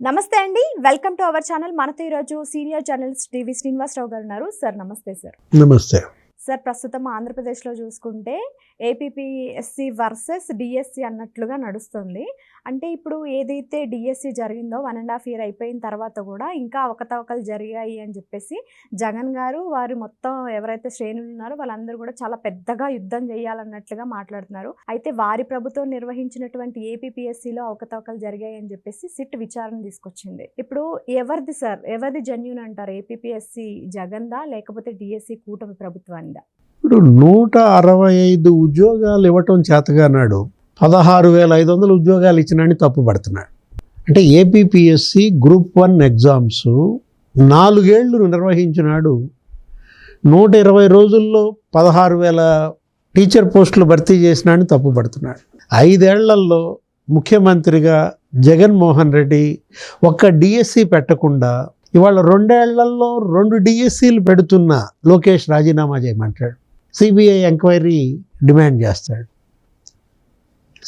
నమస్తే అండి, welcome to our channel. మనతో ఈరోజు సీనియర్ జర్నలిస్ట్ డివి శ్రీనివాసరావు గారు ఉన్నారు. సార్ నమస్తే. సార్ నమస్తే. సార్ ప్రస్తుతం ఆంధ్రప్రదేశ్లో చూసుకుంటే ఏపీపీఎస్సీ వర్సెస్ డిఎస్సి అన్నట్లుగా నడుస్తుంది. అంటే ఇప్పుడు ఏదైతే డిఎస్సి జరిగిందో 1.5 year అయిపోయిన తర్వాత కూడా ఇంకా అవకతవకలు జరిగాయి అని చెప్పేసి జగన్ గారు వారు మొత్తం ఎవరైతే శ్రేణులు ఉన్నారో వాళ్ళందరూ కూడా చాలా పెద్దగా యుద్ధం చేయాలన్నట్లుగా మాట్లాడుతున్నారు. అయితే వారి ప్రభుత్వం నిర్వహించినటువంటి ఏపీపీఎస్సీలో అవకతవకలు జరిగాయి అని చెప్పేసి సిట్ విచారణ తీసుకొచ్చింది. ఇప్పుడు ఎవరిది జెన్యూన్ అంటారు? ఏపీపీఎస్సీ జగన్దా లేకపోతే డిఎస్సి కూటమి ప్రభుత్వాన్ని? ఇప్పుడు 165 ఉద్యోగాలు ఇవ్వటం చేతగానాడు 16,500 ఉద్యోగాలు ఇచ్చినని తప్పుపడుతున్నాడు. అంటే ఏపీపీఎస్సీ గ్రూప్ 1 ఎగ్జామ్స్ 4 ఏళ్ళు నిర్వహించినాడు. 120 రోజుల్లో 16,000 టీచర్ పోస్టులు భర్తీ చేసినాడని తప్పుపడుతున్నాడు. 5 ఏళ్లలో ముఖ్యమంత్రిగా జగన్మోహన్ రెడ్డి ఒక్క డిఎస్సి పెట్టకుండా ఇవాళ 2 ఏళ్లలో 2 డిఎస్సీలు పెడుతున్న లోకేష్ రాజీనామా చేయమంటాడు. సిబిఐ ఎంక్వైరీ డిమాండ్ చేస్తాడు.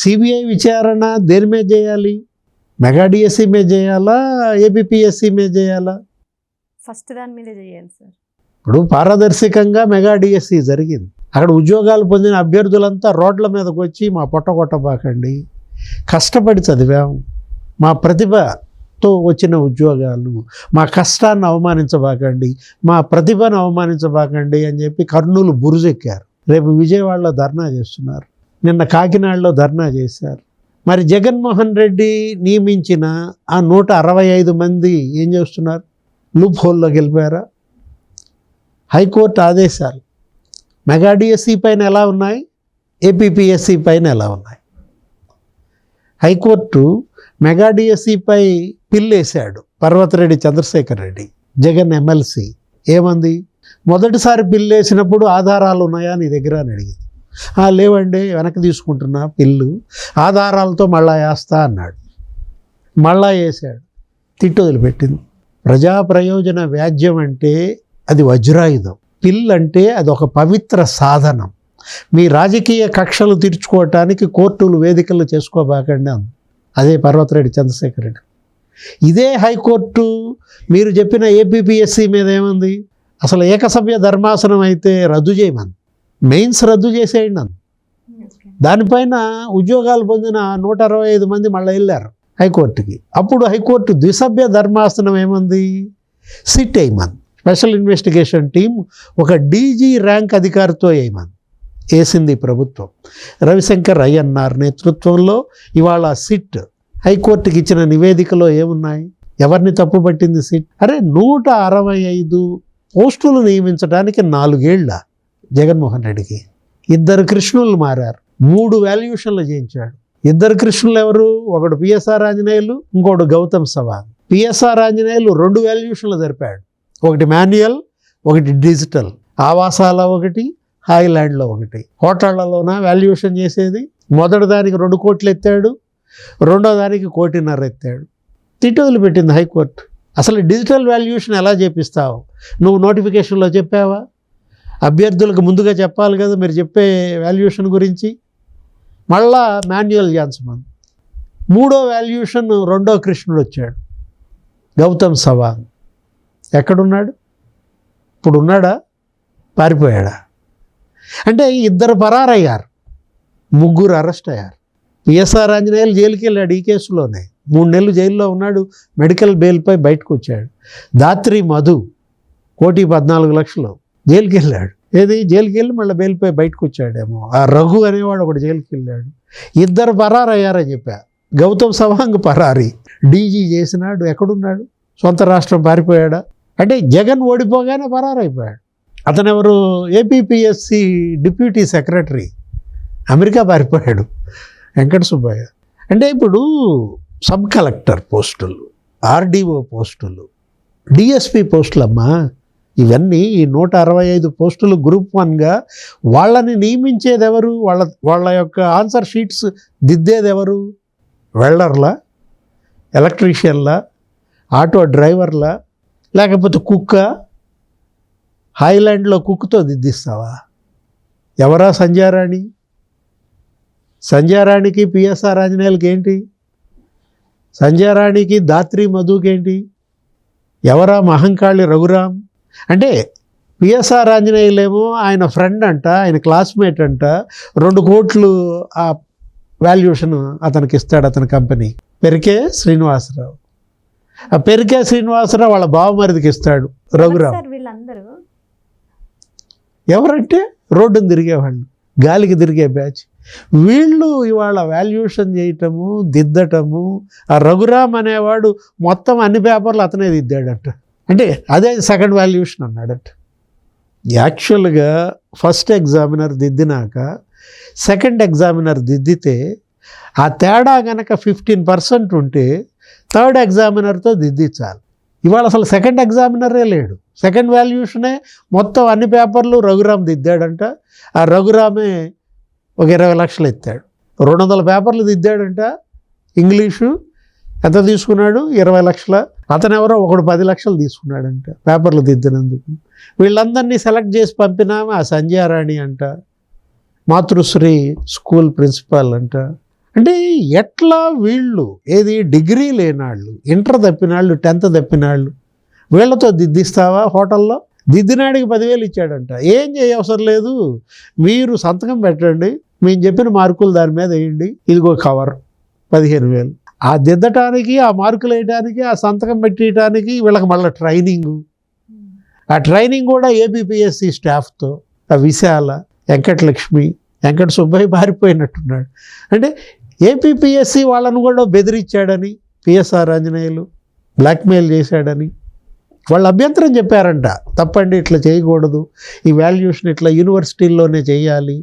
సిబిఐ విచారణ దేని మీద చేయాలి? మెగా డిఎస్సీ మీద చేయాలా, ఏపీపీఎస్సీ మీద చేయాలా? ఫస్ట్ దాని మీద చేయాలి సార్. ఇప్పుడు పారదర్శకంగా మెగా డిఎస్సీ జరిగింది. అక్కడ ఉద్యోగాలు పొందిన అభ్యర్థులంతా రోడ్ల మీదకి వచ్చి మా పొట్ట కొట్టబాకండి, కష్టపడి చదివాం, మా ప్రతిభతో వచ్చిన ఉద్యోగాలు, మా కష్టాన్ని అవమానించబాకండి, మా ప్రతిభను అవమానించబాకండి అని చెప్పి కర్నూలు బురుజెక్కారు. రేపు విజయవాడలో ధర్నా చేస్తున్నారు, నిన్న కాకినాడలో ధర్నా చేశారు. మరి జగన్మోహన్ రెడ్డి నియమించిన ఆ 165 మంది ఏం చేస్తున్నారు? లూప్ హోల్లోకి వెళ్ళిపోయారా? హైకోర్టు ఆదేశాలు మెగా డిఎస్సీ పైన ఎలా ఉన్నాయి, ఏపీపీఎస్సీ పైన ఎలా ఉన్నాయి? హైకోర్టు మెగా డిఎస్సీపై పిల్లేశాడు పర్వతరెడ్డి చంద్రశేఖర్ రెడ్డి, జగన్ ఎమ్మెల్సీ. ఏమంది? మొదటిసారి పిల్లేసినప్పుడు ఆధారాలు ఉన్నాయా నీ దగ్గర అని అడిగింది. లేవండి, వెనక్కి తీసుకుంటున్నా పిల్లు, ఆధారాలతో మళ్ళా వేస్తా అన్నాడు. మళ్ళా వేసాడు, తిట్టు వదిలిపెట్టింది. ప్రజా ప్రయోజన వ్యాజ్యం అంటే అది వజ్రాయుధం. పిల్ అంటే అది ఒక పవిత్ర సాధనం. మీ రాజకీయ కక్షలు తీర్చుకోవటానికి కోర్టులు వేదికలు చేసుకోబాకండి అంది. అదే పర్వతరెడ్డి చంద్రశేఖర్ రెడ్డి. ఇదే హైకోర్టు మీరు చెప్పిన ఏపీపీఎస్సీ మీద ఏమంది? అసలు ఏకసభ్య ధర్మాసనం అయితే రద్దు చేయమని, మెయిన్స్ రద్దు చేసేయండి అంది. దానిపైన ఉద్యోగాలు పొందిన 165 మంది మళ్ళీ వెళ్ళారు హైకోర్టుకి. అప్పుడు హైకోర్టు ద్విసభ్య ధర్మాసనం ఏమంది? సిట్ వేయమని, స్పెషల్ ఇన్వెస్టిగేషన్ టీం ఒక డీజీ ర్యాంక్ అధికారితో వేసింది ప్రభుత్వం. రవిశంకర్ అయ్యన్నార్ నేతృత్వంలో ఇవాళ సిట్ హైకోర్టుకి ఇచ్చిన నివేదికలో ఏమున్నాయి? ఎవరిని తప్పు పట్టింది సిట్? 165 పోస్టులు నియమించడానికి 4 ఏళ్ళ జగన్మోహన్ రెడ్డికి. 2 కృష్ణులు మారారు, 3 వాల్యుయేషన్లు చేయించాడు. 2 కృష్ణులు ఎవరు? ఒకడు పిఎస్ఆర్ ఆంజనేయులు, ఇంకోటి గౌతమ్ సవాంగ్. పిఎస్ఆర్ ఆంజనేయులు 2 వాల్యుయేషన్లు జరిపాడు, ఒకటి మాన్యువల్, ఒకటి డిజిటల్. ఆవాసాల ఒకటి, హాయిలాండ్లో ఒకటి. హోటళ్లలోన వాల్యుయేషన్ చేసేది. మొదటి దానికి 2 కోట్లు ఎత్తాడు, రెండో దానికి 1.5 కోటి ఎత్తాడు. తిట్టు వదిలిపెట్టింది హైకోర్టు. అసలు డిజిటల్ వాల్యుయేషన్ ఎలా చేపిస్తావు? నువ్వు నోటిఫికేషన్లో చెప్పావా? అభ్యర్థులకు ముందుగా చెప్పాలి కదా మీరు చెప్పే వాల్యుయేషన్ గురించి. మళ్ళా మాన్యువల్ జాన్సమన్. 3వ వాల్యుయేషన్ 2వ కృష్ణుడు వచ్చాడు, గౌతమ్ సవాంగ్. ఎక్కడున్నాడు? ఇప్పుడు ఉన్నాడా? పారిపోయాడా? అంటే 2 పరారయ్యారు, 3 అరెస్ట్ అయ్యారు. పిఎస్ఆర్ ఆంజనేయులు జైలుకి వెళ్ళాడు ఈ కేసులోనే, 3 నెలలు జైల్లో ఉన్నాడు, మెడికల్ బెయిల్పై బయటకు వచ్చాడు. దాత్రి మధు 1,14,00,000 జైలుకి వెళ్ళాడు. జైలుకి వెళ్ళి మళ్ళీ బెయిల్పై బయటకు వచ్చాడేమో. ఆ రఘు అనేవాడు ఒకటి జైలుకి వెళ్ళాడు. 2 పరారయ్యారని చెప్పా. గౌతమ్ సవాంగ్ పరారి, డీజీ చేసినాడు. ఎక్కడున్నాడు? సొంత రాష్ట్రం పారిపోయాడా? అంటే జగన్ ఓడిపోగానే పరారైపోయాడు. అతనెవరు? ఏపీపీఎస్సీ డిప్యూటీ సెక్రటరీ, అమెరికా పారిపోయాడు, వెంకట సుబ్బయ్య. అంటే ఇప్పుడు సబ్ కలెక్టర్ పోస్టులు, ఆర్డీఓ పోస్టులు, డిఎస్పీ పోస్టులు అమ్మా ఇవన్నీ. ఈ 165 పోస్టులు గ్రూప్ 1గా వాళ్ళని నియమించేది ఎవరు? వాళ్ళ యొక్క ఆన్సర్ షీట్స్ దిద్దేది ఎవరు? వెల్డర్లా, ఎలక్ట్రీషియన్లా, ఆటో డ్రైవర్లా, లేకపోతే కుక్కా? హాయిలాండ్లో కుక్తో దిద్దిస్తావా? ఎవరా సంధ్యారాణి? సంధ్యారాణికి పిఎస్ఆర్ ఆంజనేయులకి ఏంటి? సంధ్యా రాణికి దాత్రి మధుకేంటి? ఎవరా మహంకాళి రఘురామ్ అంటే పిఎస్ఆర్ ఆంజనేయులేమో ఆయన ఫ్రెండ్ అంట, ఆయన క్లాస్మేట్ అంట, 2 కోట్లు ఆ వాల్యుయేషన్ అతనికి ఇస్తాడు అతని కంపెనీ. పెరికే శ్రీనివాసరావు, ఆ పెరికే శ్రీనివాసరావు వాళ్ళ బావమరిదికి ఇస్తాడు రఘురామ్. సార్ వీళ్ళందరూ ఎవరంటే రోడ్డును తిరిగేవాళ్ళు, గాలికి తిరిగే బ్యాచ్. వీళ్ళు ఇవాళ వాల్యుయేషన్ చేయటము, దిద్దటము. ఆ రఘురామ్ అనేవాడు మొత్తం అన్ని పేపర్లు అతనే దిద్దాడట. అంటే అదే సెకండ్ వాల్యుయేషన్ అన్నాడట. యాక్చువల్గా ఫస్ట్ ఎగ్జామినర్ దిద్దినాక సెకండ్ ఎగ్జామినర్ దిద్దితే ఆ తేడా కనుక 15% ఉంటే థర్డ్ ఎగ్జామినర్తో దిద్దించాలి. ఇవాళ అసలు సెకండ్ ఎగ్జామినరే లేడు. సెకండ్ వాల్యుయేషనే మొత్తం అన్ని పేపర్లు రఘురామ్ దిద్దాడంట. ఆ రఘురామే ఒక 20 లక్షలు ఎత్తాడు. 200 పేపర్లు దిద్దాడంట. ఇంగ్లీషు ఎంత తీసుకున్నాడు? 20 లక్షల. అతను ఎవరో ఒకడు 10 లక్షలు తీసుకున్నాడంట పేపర్లు దిద్దినందుకు. వీళ్ళందరినీ సెలెక్ట్ చేసి పంపినామా ఆ సంధ్యా రాణి అంట, మాతృశ్రీ స్కూల్ ప్రిన్సిపాల్ అంట. అంటే ఎట్లా వీళ్ళు ఏది డిగ్రీ లేనాళ్ళు, ఇంటర్ తప్పినాళ్ళు, 10th తప్పినాళ్ళు వీళ్ళతో దిద్దిస్తావా? హోటల్లో దిద్దినాడికి 10,000 ఇచ్చాడంట. ఏం చేయవసరం లేదు, మీరు సంతకం పెట్టండి, మేము చెప్పిన మార్కులు దాని మీద వేయండి, ఇదిగో కవర్ 15,000. ఆ దిద్దటానికి, ఆ మార్కులు వేయడానికి, ఆ సంతకం పెట్టడానికి వీళ్ళకి మళ్ళీ ట్రైనింగు. ఆ ట్రైనింగ్ కూడా ఏపీపీఎస్సీ స్టాఫ్తో. ఆ విశాల, వెంకటలక్ష్మి, వెంకట సుబ్బయ్య పారిపోయినట్టున్నాడు. అంటే ఏపీపీఎస్సీ వాళ్ళను కూడా బెదిరించాడని, పిఎస్ఆర్ ఆంజనేయులు బ్లాక్మెయిల్ చేశాడని వాళ్ళు అభ్యంతరం చెప్పారంట. తప్పండి, ఇట్లా చేయకూడదు, ఈ వాల్యుయేషన్ ఇట్లా యూనివర్సిటీల్లోనే చేయాలి,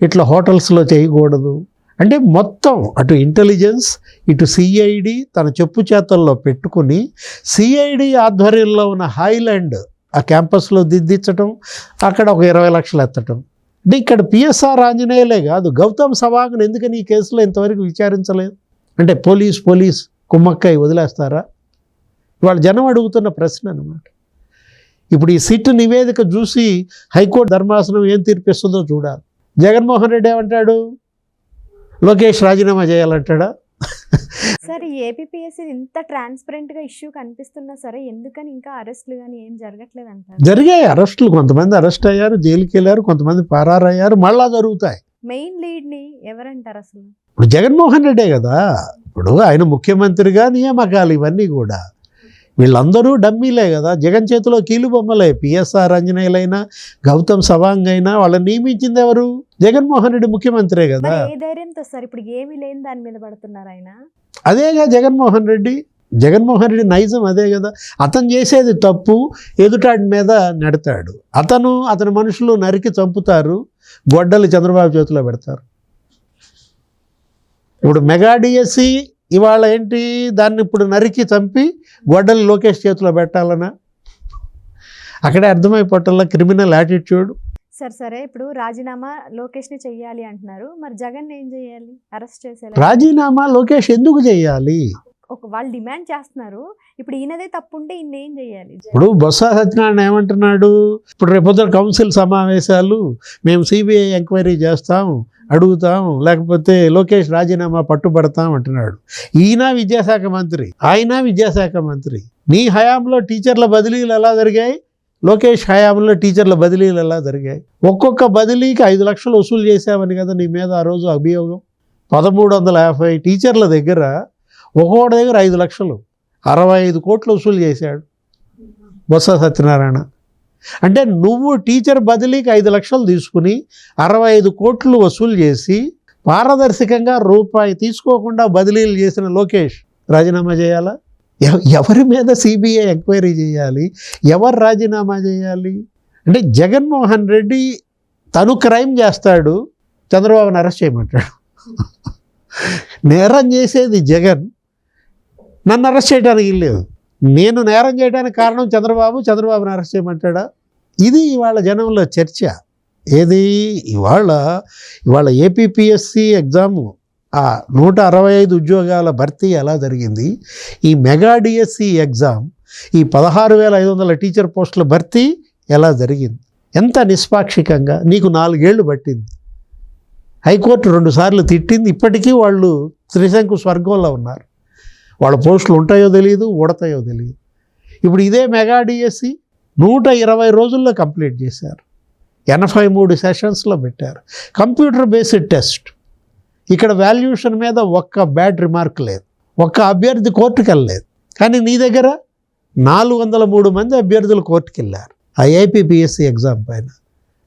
ఇట్లా హోటల్స్లో చేయకూడదు. అంటే మొత్తం అటు ఇంటెలిజెన్స్, ఇటు సిఐడి తన చెప్పు చేతల్లో పెట్టుకుని సిఐడి ఆధ్వర్యంలో ఉన్న హైలాండ్ ఆ క్యాంపస్లో దిద్దించటం, అక్కడ ఒక 20 లక్షలు ఎత్తటం. అంటే ఇక్కడ పిఎస్ఆర్ ఆంజనేయులే కాదు, గౌతమ్ సవాంగ్ను ఎందుకని ఈ కేసులో ఇంతవరకు విచారించలేదు? అంటే పోలీస్ కుమ్మక్కై వదిలేస్తారా? ఇవాళ జనం అడుగుతున్న ప్రశ్న అన్నమాట. ఇప్పుడు ఈ సిట్ నివేదిక చూసి హైకోర్టు ధర్మాసనం ఏం తీర్పిస్తుందో చూడాలి. జగన్మోహన్ రెడ్డి ఏమంటాడు? లోకేష్ రాజీనామా చేయాలంటాడా? సార్ ఈ ఏపీపీఎస్సీ ఇంత ట్రాన్స్పరెంట్గా ఇష్యూ కనిపిస్తున్నా సరే ఎందుకని ఇంకా అరెస్టులు కానీ ఏం జరగట్లేదు అంటారు? జరిగాయి అరెస్టులు, కొంతమంది అరెస్ట్ అయ్యారు, జైలుకి వెళ్ళారు, కొంతమంది పరారయ్యారు, మళ్ళా జరుగుతాయి. మెయిన్ లీడ్ని ఎవరంటారు అసలు? ఇప్పుడు జగన్మోహన్ రెడ్డే కదా. ఇప్పుడు ఆయన ముఖ్యమంత్రిగా నియామకాలు ఇవన్నీ కూడా వీళ్ళందరూ డమ్మీలే కదా, జగన్ చేతిలో కీలుబొమ్మలే. పిఎస్ఆర్ ఆంజనేయులైనా, గౌతమ్ సవాంగ్ అయినా వాళ్ళని నియమించింది ఎవరు? జగన్మోహన్ రెడ్డి ముఖ్యమంత్రే కదా. ఏ ధైర్యంతో సార్ ఇప్పుడు ఏమీ లేని దాని మీద పడుతున్నారు ఆయన? అదేగా జగన్మోహన్ రెడ్డి జగన్మోహన్ రెడ్డి నైజం అదే కదా. అతను చేసేది తప్పు, ఎదుటాడి మీద నెడతాడు. అతని మనుషులు నరికి చంపుతారు, గొడ్డలు చంద్రబాబు చేతిలో పెడతారు. ఇప్పుడు మెగా డిఎస్సి ఇవాళ ఏంటి, దాన్ని ఇప్పుడు నరికి చంపి గొడ్డలు లోకేష్ చేతిలో పెట్టాలనా? అక్కడే అర్థమైపోవటంలో క్రిమినల్ యాటిట్యూడ్. సరే ఇప్పుడు రాజీనామా లోకేష్ని చెయ్యాలి అంటున్నారు, మరి జగన్ ఏం చేయాలి? అరెస్ట్ చేసేలా? రాజీనామా లోకేష్ ఎందుకు చేయాలి? వాళ్ళు డిమాండ్ చేస్తున్నారు. ఇప్పుడు ఈయనదే తప్పు ఉంటే ఈయన ఏం చేయాలి? ఇప్పుడు బొత్స సత్యనారాయణ ఏమంటున్నాడు? ఇప్పుడు రేపొద్దున కౌన్సిల్ సమావేశాలు, మేము సిబిఐ ఎంక్వైరీ చేస్తాం, అడుగుతాం, లేకపోతే లోకేష్ రాజీనామా పట్టుబడతాం అంటున్నాడు. ఈయన విద్యాశాఖ మంత్రి, ఆయన విద్యాశాఖ మంత్రి. నీ హయాంలో టీచర్ల బదిలీలు ఎలా జరిగాయి? లోకేష్ హయాంలో టీచర్ల బదిలీలు ఎలా జరిగాయి? ఒక్కొక్క బదిలీకి 5 లక్షలు వసూలు చేశామని కదా నీ మీద ఆ రోజు అభియోగం. 1350 టీచర్ల దగ్గర ఒక్కొక్కటి దగ్గర 5 లక్షలు, 65 కోట్లు వసూలు చేశాడు బొత్స సత్యనారాయణ. అంటే నువ్వు టీచర్ బదిలీకి 5 లక్షలు తీసుకుని 65 కోట్లు వసూలు చేసి పారదర్శకంగా రూపాయి తీసుకోకుండా బదిలీలు చేసిన లోకేష్ రాజీనామా చేయాలా? ఎవరి మీద సిబిఐ ఎంక్వైరీ చేయాలి? ఎవరు రాజీనామా చేయాలి? అంటే జగన్మోహన్ రెడ్డి తను క్రైమ్ చేస్తాడు, చంద్రబాబుని అరెస్ట్ చేయమంటాడు. నేరం చేసేది జగన్, నన్ను అరెస్ట్ చేయడానికి లేదు. నేను నేరం చేయడానికి కారణం చంద్రబాబుని అరెస్ట్ చేయమంటాడా? ఇది ఇవాళ జనంలో చర్చ. ఏది ఇవాళ ఏపీపీఎస్సీ ఎగ్జాము ఆ 165 ఉద్యోగాల భర్తీ ఎలా జరిగింది, ఈ మెగా డిఎస్సి ఎగ్జామ్ ఈ 16,500 టీచర్ పోస్టుల భర్తీ ఎలా జరిగింది, ఎంత నిష్పాక్షికంగా. నీకు 4 ఏళ్ళు పట్టింది, హైకోర్టు 2 సార్లు తిట్టింది, ఇప్పటికీ వాళ్ళు త్రిశంకు స్వర్గంలో ఉన్నారు. వాళ్ళ పోస్టులు ఉంటాయో తెలియదు, ఊడతాయో తెలియదు. ఇప్పుడు ఇదే మెగా డిఎస్సి 120 రోజుల్లో కంప్లీట్ చేశారు. 83 సెషన్స్లో పెట్టారు. Computer based test. ఇక్కడ వాల్యుయేషన్ మీద ఒక్క బ్యాడ్ రిమార్క్ లేదు, ఒక్క అభ్యర్థి కోర్టుకు వెళ్ళలేదు. కానీ నీ దగ్గర 403 మంది అభ్యర్థులు కోర్టుకు వెళ్ళారు ఆ ఏపీపీఎస్సీ ఎగ్జామ్ పైన.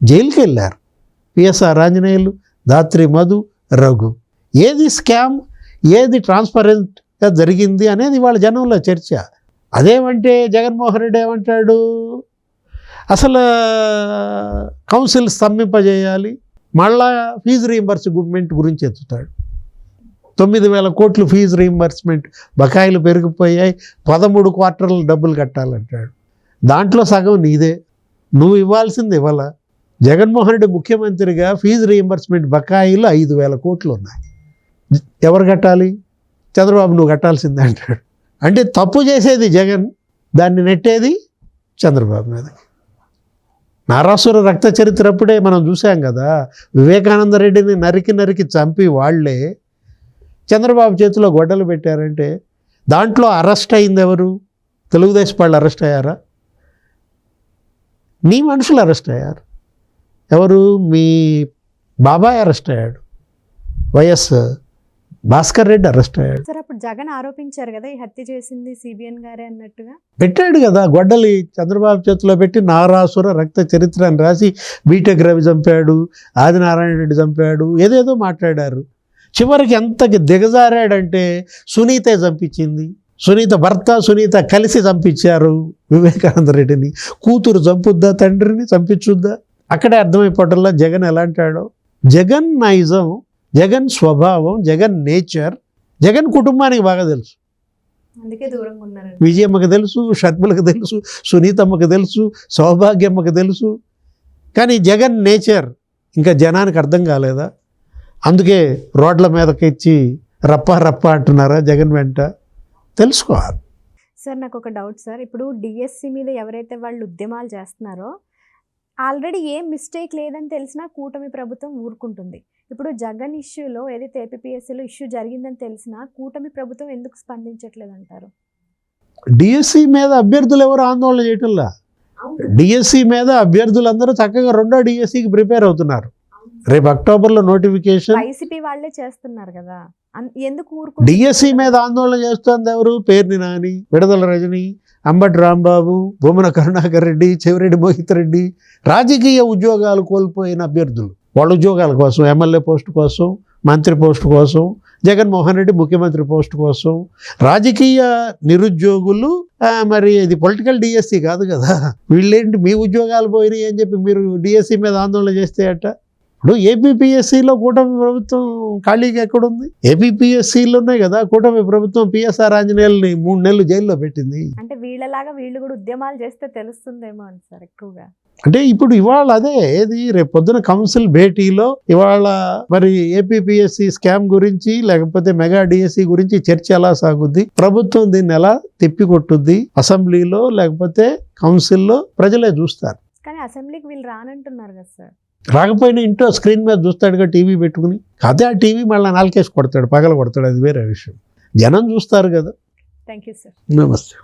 జైలుకి వెళ్ళారు పిఎస్ఆర్ ఆంజనేయులు, దాత్రి మధు, రఘు. ఏది స్కామ్, ఏది ట్రాన్స్పరెంట్గా జరిగింది అనేది వాళ్ళ జనంలో చర్చ. అదేమంటే జగన్మోహన్ రెడ్డి ఏమంటాడు, అసలు కౌన్సిల్ స్తంభింపజేయాలి, మళ్ళా ఫీజు రీయింబర్స్మెంట్ గురించి ఎత్తుతాడు. 9,000 కోట్లు ఫీజు రీయింబర్స్మెంట్ బకాయిలు పెరిగిపోయాయి, 13 క్వార్టర్లు డబ్బులు కట్టాలంటాడు. దాంట్లో సగం నీదే, నువ్వు ఇవ్వాల్సింది ఇవ్వాల. జగన్మోహన్ రెడ్డి ముఖ్యమంత్రిగా ఫీజు రీయింబర్స్మెంట్ బకాయిలు 5,000 కోట్లు ఉన్నాయి. ఎవరు కట్టాలి? చంద్రబాబు నువ్వు కట్టాల్సిందే అంటాడు. అంటే తప్పు చేసేది జగన్, దాన్ని నెట్టేది చంద్రబాబు మీద. నారాసుర రక్త చరిత్ర అప్పుడే మనం చూసాం కదా, వివేకానంద రెడ్డిని నరికి చంపి వాళ్లే చంద్రబాబు చేతిలో గొడ్డలు పెట్టారంటే దాంట్లో అరెస్ట్ అయింది ఎవరు? తెలుగుదేశం వాళ్ళు అరెస్ట్ అయ్యారా? నీ మనుషులు అరెస్ట్ అయ్యారు. ఎవరు? మీ బాబాయ్ అరెస్ట్ అయ్యాడు, వైఎస్ భాస్కర్ రెడ్డి అరెస్ట్ అయ్యాడు. సార్ అప్పుడు జగన్ ఆరోపించారు కదా ఈ హత్య చేసింది సిబిఎన్ గారే అన్నట్టుగా. పెట్టాడు కదా గొడ్డలి చంద్రబాబు చేతిలో పెట్టి, నారాసుర రక్త చరిత్ర అని రాసి బీటెక్ రవి చంపాడు, ఆదినారాయణ రెడ్డి చంపాడు, ఏదేదో మాట్లాడారు. చివరికి ఎంతకి దిగజారాడంటే సునీతే చంపించింది, సునీత భర్త సునీత కలిసి చంపించారు వివేకానంద రెడ్డిని. కూతురు చంపుద్దా, తండ్రిని చంపించుద్దా? అక్కడే అర్థమైపోవటంలో జగన్ ఎలా అంటాడో. జగన్ నైజం, జగన్ స్వభావం, జగన్ నేచర్ జగన్ కుటుంబానికి బాగా తెలుసు. అందుకే దూరంగా ఉన్నారు. విజయమ్మకి తెలుసు, షర్మిలకు తెలుసు, సునీతమ్మకి తెలుసు, సౌభాగ్యమ్మకి తెలుసు. కానీ జగన్ నేచర్ ఇంకా జనానికి అర్థం కాలేదా? అందుకే రోడ్ల మీదకి ఇచ్చి రప్ప రప్ప అంటున్నారా జగన్ వెంట? తెలుసుకోవాలి. సార్ నాకు ఒక డౌట్ సార్, ఇప్పుడు డిఎస్సి మీద ఎవరైతే వాళ్ళు ఉద్యమాలు చేస్తున్నారో ఆల్రెడీ ఏం మిస్టేక్ లేదని తెలిసినా కూటమి ప్రభుత్వం ఊరుకుంటుంది. ఇప్పుడు జగన్ ఇష్యూలో ఏదైతే ఏపీపీఎస్సీలో ఇష్యూ జరిగిందని తెలిసినా కూటమి ప్రభుత్వం ఎందుకు స్పందించట్లేదు అంటారు? డిఎస్సి మీద అభ్యర్థులు ఎవరు ఆందోళన చేయటంలా. డిఎస్సి మీద అభ్యర్థులందరూ చక్కగా రెండో డిఎస్సికి ప్రిపేర్ అవుతున్నారు. రేపు అక్టోబర్లో నోటిఫికేషన్. వైసీపీ వాళ్ళే చేస్తున్నారు కదా, ఎందుకు ఊరుకు? డిఎస్సి మీద ఆందోళన చేస్తుంది ఎవరు? పేర్ని నాని, విడదల రజని, అంబటి రాంబాబు, బొమ్మన కరుణాకర్ రెడ్డి, చెవిరెడ్డి మోహిత్ రెడ్డి. రాజకీయ ఉద్యోగాలు కోల్పోయిన అభ్యర్థులు వాళ్ళ ఉద్యోగాల కోసం, ఎమ్మెల్యే పోస్టు కోసం, మంత్రి పోస్టు కోసం, జగన్మోహన్ రెడ్డి ముఖ్యమంత్రి పోస్టు కోసం. రాజకీయ నిరుద్యోగులు. మరి ఇది పొలిటికల్ డిఎస్సి కాదు కదా. వీళ్ళేంటి మీ ఉద్యోగాలు పోయినాయి అని చెప్పి మీరు డిఎస్సి మీద ఆందోళన చేస్తే అట్ట? ఇప్పుడు ఏపీపీఎస్సీలో కూటమి ప్రభుత్వం ఖాళీగా ఎక్కడుంది? ఏపీపీఎస్సీలు ఉన్నాయి కదా. కూటమి ప్రభుత్వం పిఎస్ఆర్ ఆంజనేయుల్ని 3 నెలలు జైల్లో పెట్టింది. అంటే వీళ్ళలాగా వీళ్ళు కూడా ఉద్యమాలు చేస్తే తెలుస్తుందేమో అని సార్ ఎక్కువగా. అంటే ఇప్పుడు ఇవాళ అదే ఏది రేపు పొద్దున కౌన్సిల్ భేటీలో ఇవాళ మరి ఏపీపీఎస్సీ స్కామ్ గురించి లేకపోతే మెగా డిఎస్సి గురించి చర్చ ఎలా సాగుద్ది, ప్రభుత్వం దీన్ని ఎలా తిప్పికొట్టుద్ది అసెంబ్లీలో లేకపోతే కౌన్సిల్లో ప్రజలే చూస్తారు. కానీ అసెంబ్లీకి వీళ్ళు రానంటున్నారు కదా సార్. రాకపోయినా ఇంట్లో స్క్రీన్ మీద చూస్తాడుగా టీవీ పెట్టుకుని. అదే ఆ టీవీ మళ్ళీ 4 కొడతాడు, పగల కొడతాడు, అది వేరే విషయం. జనం చూస్తారు కదా. Thank you sir. నమస్తే.